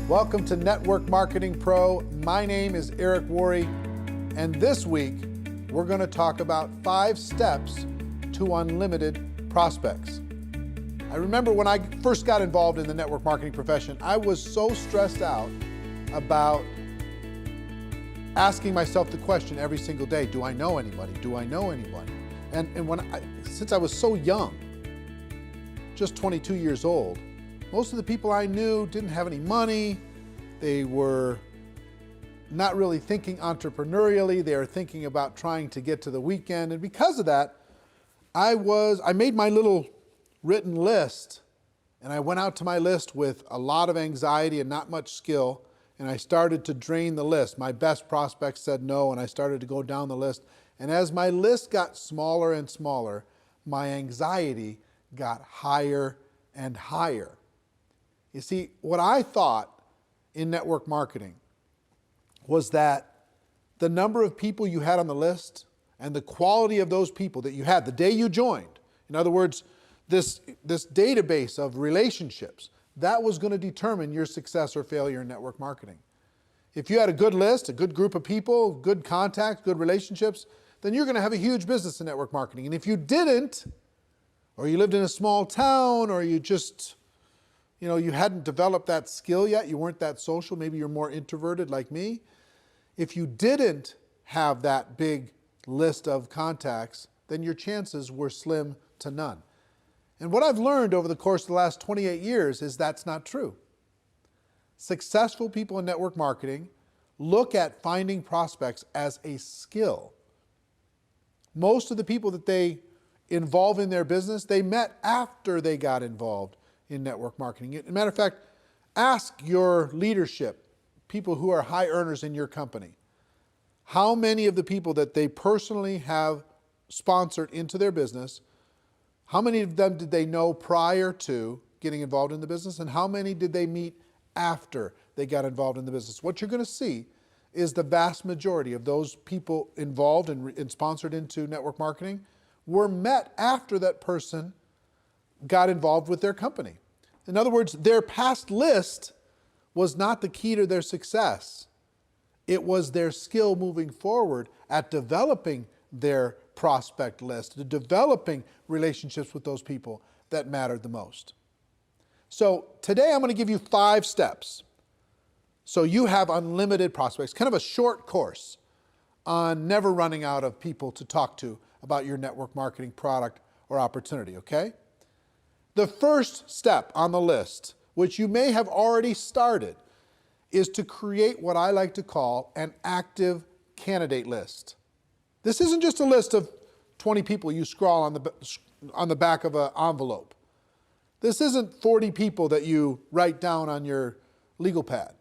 Welcome to Network Marketing Pro. My name is Eric Worre, and this week we're going to talk about 5 steps to unlimited prospects. I remember when I first got involved in the network marketing profession, I was so stressed out about asking myself the question every single day, do I know anybody? Do I know anybody? And since I was so young, just 22 years old, most of the people I knew didn't have any money. They were not really thinking entrepreneurially. They were thinking about trying to get to the weekend. And because of that, I made my little written list, and I went out to my list with a lot of anxiety and not much skill, and I started to drain the list. My best prospects said no, and I started to go down the list. And as my list got smaller and smaller, my anxiety got higher and higher. You see, what I thought in network marketing was that the number of people you had on the list and the quality of those people that you had the day you joined, in other words, this database of relationships, that was going to determine your success or failure in network marketing. If you had a good list, a good group of people, good contacts, good relationships, then you're going to have a huge business in network marketing. And if you didn't, or you lived in a small town, or you just, you hadn't developed that skill yet, you weren't that social, maybe you're more introverted like me. If you didn't have that big list of contacts, then your chances were slim to none. And what I've learned over the course of the last 28 years is that's not true. Successful people in network marketing look at finding prospects as a skill. Most of the people that they involve in their business, they met after they got involved in network marketing. As a matter of fact, ask your leadership, people who are high earners in your company, how many of the people that they personally have sponsored into their business, how many of them did they know prior to getting involved in the business, and how many did they meet after they got involved in the business? What you're going to see is the vast majority of those people involved and sponsored into network marketing were met after that person got involved with their company. In other words, their past list was not the key to their success. It was their skill moving forward at developing their prospect list, to developing relationships with those people that mattered the most. So today I'm going to give you 5 steps so you have unlimited prospects, kind of a short course on never running out of people to talk to about your network marketing product or opportunity, okay? The first step on the list, which you may have already started, is to create what I like to call an active candidate list. This isn't just a list of 20 people you scrawl on the back of an envelope. This isn't 40 people that you write down on your legal pad.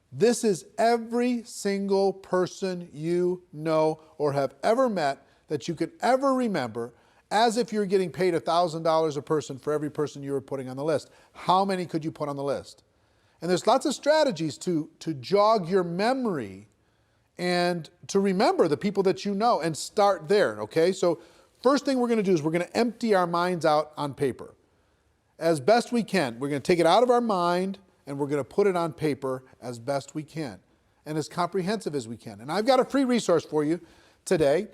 This is every single person you know or have ever met that you could ever remember, as if you're getting paid $1,000 a person for every person you were putting on the list. How many could you put on the list? And there's lots of strategies to jog your memory and to remember the people that you know and start there, okay? So first thing we're going to do is we're going to empty our minds out on paper. As best we can. We're going to take it out of our mind and we're going to put it on paper as best we can and as comprehensive as we can. And I've got a free resource for you today.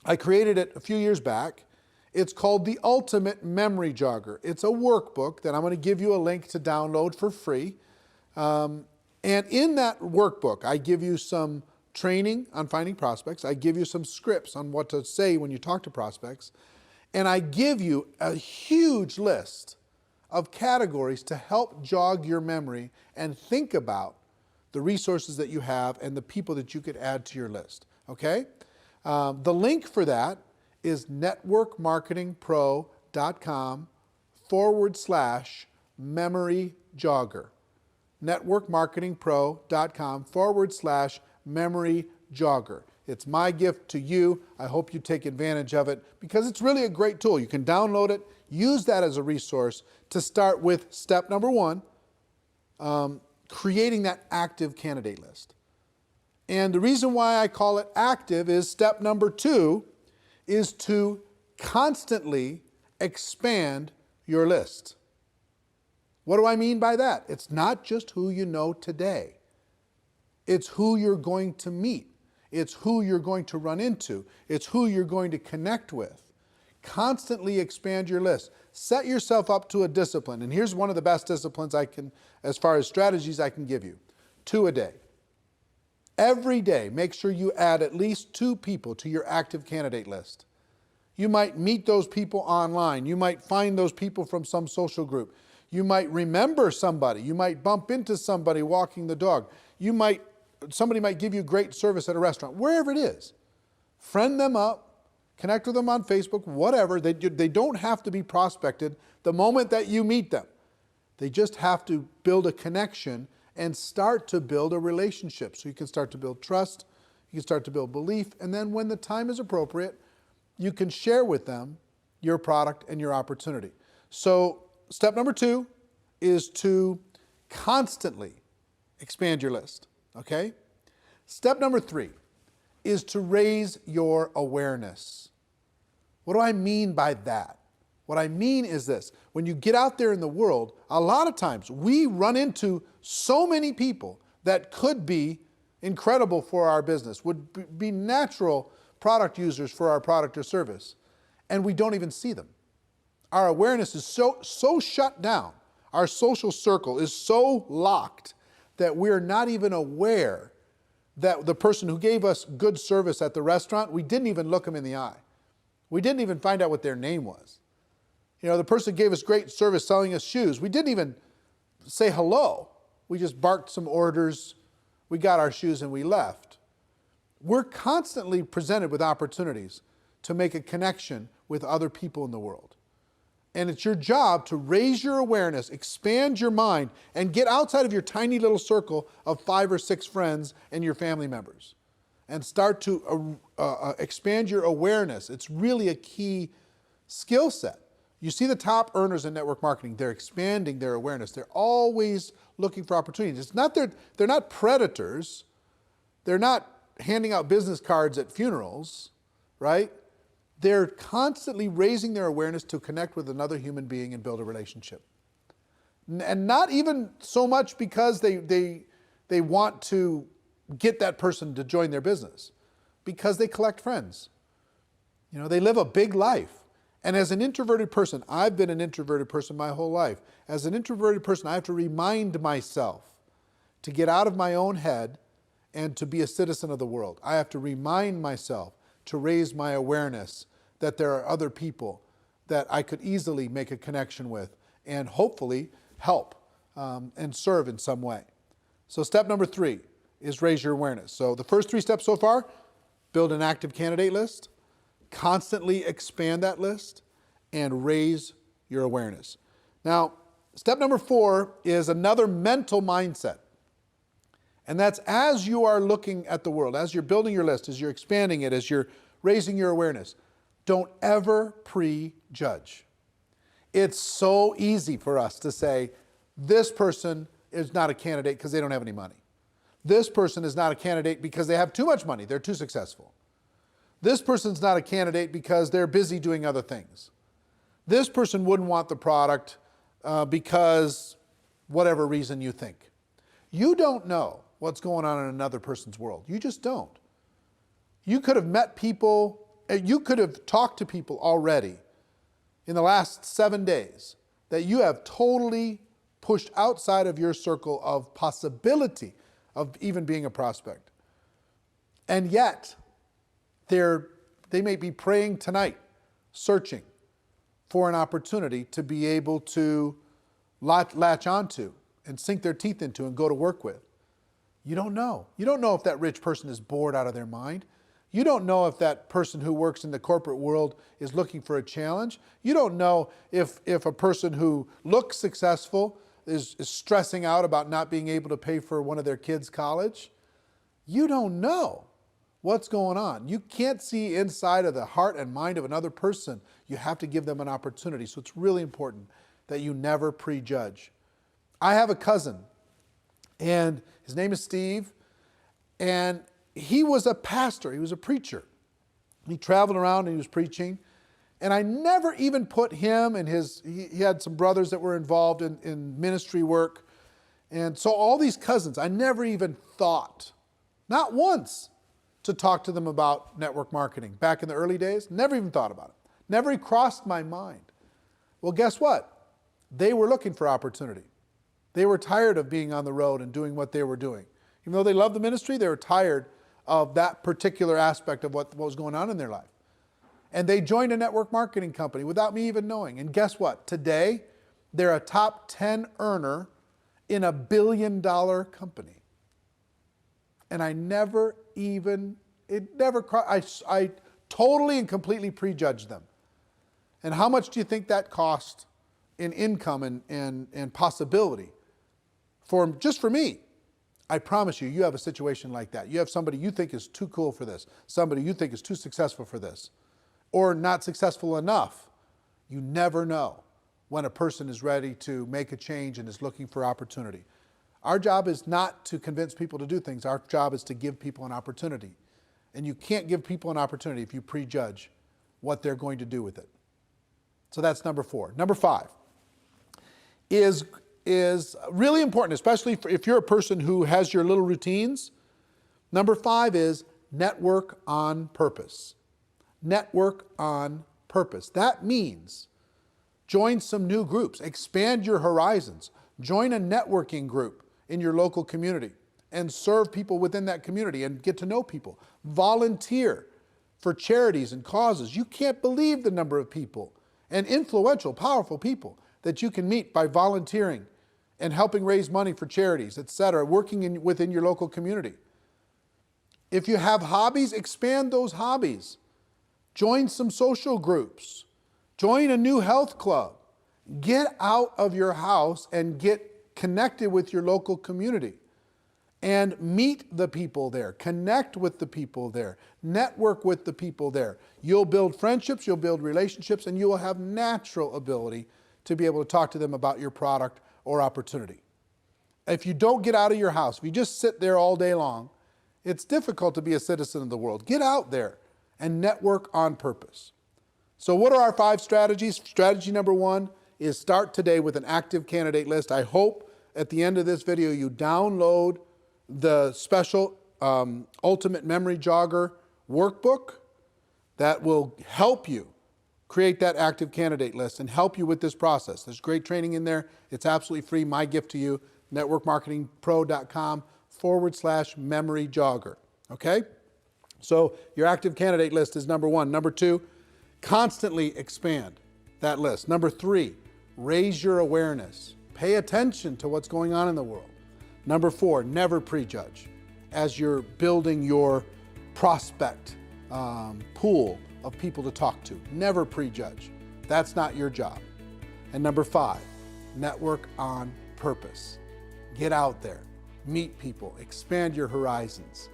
I created it a few years back. It's called the Ultimate Memory Jogger. It's a workbook that I'm going to give you a link to download for free. And in that workbook, I give you some training on finding prospects. I give you some scripts on what to say when you talk to prospects. And I give you a huge list of categories to help jog your memory and think about the resources that you have and the people that you could add to your list, okay? The link for that is networkmarketingpro.com/memory jogger. networkmarketingpro.com/memory jogger. It's my gift to you. I hope you take advantage of it because it's really a great tool. You can download it, use that as a resource to start with step number 1, creating that active candidate list. And the reason why I call it active is step number 2 is to constantly expand your list. What do I mean by that? It's not just who you know today. It's who you're going to meet. It's who you're going to run into. It's who you're going to connect with. Constantly expand your list. Set yourself up to a discipline. And here's one of the best disciplines I can, as far as strategies I can give you. 2 a day. Every day, make sure you add at least 2 people to your active candidate list. You might meet those people online. You might find those people from some social group. You might remember somebody. You might bump into somebody walking the dog. Somebody might give you great service at a restaurant, wherever it is. Friend them up, connect with them on Facebook, whatever. They don't have to be prospected the moment that you meet them. They just have to build a connection and start to build a relationship. So you can start to build trust, you can start to build belief, and then when the time is appropriate, you can share with them your product and your opportunity. So step number 2 is to constantly expand your list, okay? Step number 3 is to raise your awareness. What do I mean by that? What I mean is this: when you get out there in the world, a lot of times we run into so many people that could be incredible for our business, would be natural product users for our product or service, and we don't even see them. Our awareness is so shut down. Our social circle is so locked that we're not even aware that the person who gave us good service at the restaurant, we didn't even look them in the eye. We didn't even find out what their name was. You know, the person who gave us great service selling us shoes, we didn't even say hello. We just barked some orders, we got our shoes and we left. We're constantly presented with opportunities to make a connection with other people in the world. And it's your job to raise your awareness, expand your mind, and get outside of your tiny little circle of 5 or 6 friends and your family members. And start to expand your awareness. It's really a key skill set. You see the top earners in network marketing, they're expanding their awareness. They're always looking for opportunities. It's not they're not predators. They're not handing out business cards at funerals, right? They're constantly raising their awareness to connect with another human being and build a relationship. And not even so much because they want to get that person to join their business, because they collect friends. You know, they live a big life. And as an introverted person, I've been an introverted person my whole life. As an introverted person, I have to remind myself to get out of my own head and to be a citizen of the world. I have to remind myself to raise my awareness that there are other people that I could easily make a connection with and hopefully help and serve in some way. So step number 3 is raise your awareness. So the first 3 steps so far: build an active candidate list, constantly expand that list, and raise your awareness. Now, step number 4 is another mental mindset. And that's as you are looking at the world, as you're building your list, as you're expanding it, as you're raising your awareness, don't ever prejudge. It's so easy for us to say, this person is not a candidate because they don't have any money. This person is not a candidate because they have too much money, they're too successful. This person's not a candidate because they're busy doing other things. This person wouldn't want the product because whatever reason you think. You don't know what's going on in another person's world. You just don't. You could have met people, you could have talked to people already in the last 7 days that you have totally pushed outside of your circle of possibility of even being a prospect. And yet, they may be praying tonight, searching for an opportunity to be able to latch onto and sink their teeth into and go to work with. You don't know. You don't know if that rich person is bored out of their mind. You don't know if that person who works in the corporate world is looking for a challenge. You don't know if a person who looks successful is stressing out about not being able to pay for one of their kids' college. You don't know what's going on. You can't see inside of the heart and mind of another person. You have to give them an opportunity. So it's really important that you never prejudge. I have a cousin, and his name is Steve, and he was a pastor. He was a preacher. He traveled around and he was preaching, And I never even put him and he had some brothers that were involved in ministry work. And so all these cousins, I never even thought, not once, to talk to them about network marketing. Back in the early days, never even thought about it. Never even crossed my mind. Well, guess what? They were looking for opportunity. They were tired of being on the road and doing what they were doing. Even though they loved the ministry, they were tired of that particular aspect of what was going on in their life. And they joined a network marketing company without me even knowing. And guess what? Today, they're a top 10 earner in a $1 billion company. And I never even, I totally and completely prejudged them. And how much do you think that cost in income and possibility just for me? I promise you, you have a situation like that. You have somebody you think is too cool for this, somebody you think is too successful for this, or not successful enough. You never know when a person is ready to make a change and is looking for opportunity. Our job is not to convince people to do things. Our job is to give people an opportunity. And you can't give people an opportunity if you prejudge what they're going to do with it. So that's number 4. Number 5 is really important, especially if you're a person who has your little routines. Number 5 is network on purpose. Network on purpose. That means join some new groups, expand your horizons, join a networking group in your local community and serve people within that community and get to know people. Volunteer for charities and causes. You can't believe the number of people and influential, powerful people that you can meet by volunteering and helping raise money for charities, etc., working within your local community. If you have hobbies, expand those hobbies. Join some social groups. Join a new health club. Get out of your house and get connected with your local community and meet the people there. Connect with the people there. Network with the people there. You'll build friendships, you'll build relationships, and you will have natural ability to be able to talk to them about your product or opportunity. If you don't get out of your house, if you just sit there all day long, it's difficult to be a citizen of the world. Get out there and network on purpose. So what are our 5 strategies? Strategy number 1 is start today with an active candidate list. I hope at the end of this video you download the special Ultimate Memory Jogger workbook that will help you create that active candidate list and help you with this process. There's great training in there. It's absolutely free. My gift to you, networkmarketingpro.com/memory jogger. Okay? So your active candidate list is number 1. Number 2, constantly expand that list. Number 3, raise your awareness. Pay attention to what's going on in the world. Number 4, never prejudge as you're building your prospect pool of people to talk to. Never prejudge. That's not your job. And number 5, network on purpose. Get out there, meet people, expand your horizons,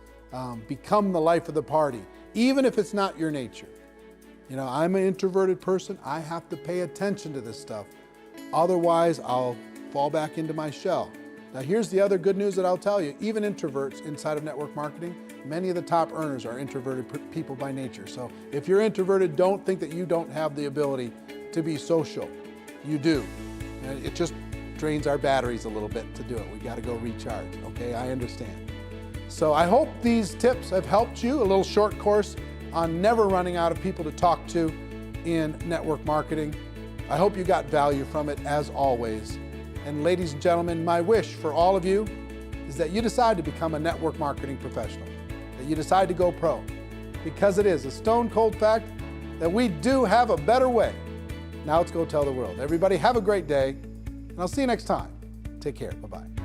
become the life of the party, even if it's not your nature. You know, I'm an introverted person. I have to pay attention to this stuff. Otherwise, I'll fall back into my shell. Now, here's the other good news that I'll tell you. Even introverts inside of network marketing, many of the top earners are introverted people by nature. So if you're introverted, don't think that you don't have the ability to be social. You do. And it just drains our batteries a little bit to do it. We got to go recharge, okay? I understand. So I hope these tips have helped you. A little short course on never running out of people to talk to in network marketing. I hope you got value from it, as always. And ladies and gentlemen, my wish for all of you is that you decide to become a network marketing professional, that you decide to go pro, because it is a stone cold fact that we do have a better way. Now let's go tell the world. Everybody have a great day, and I'll see you next time. Take care. Bye-bye.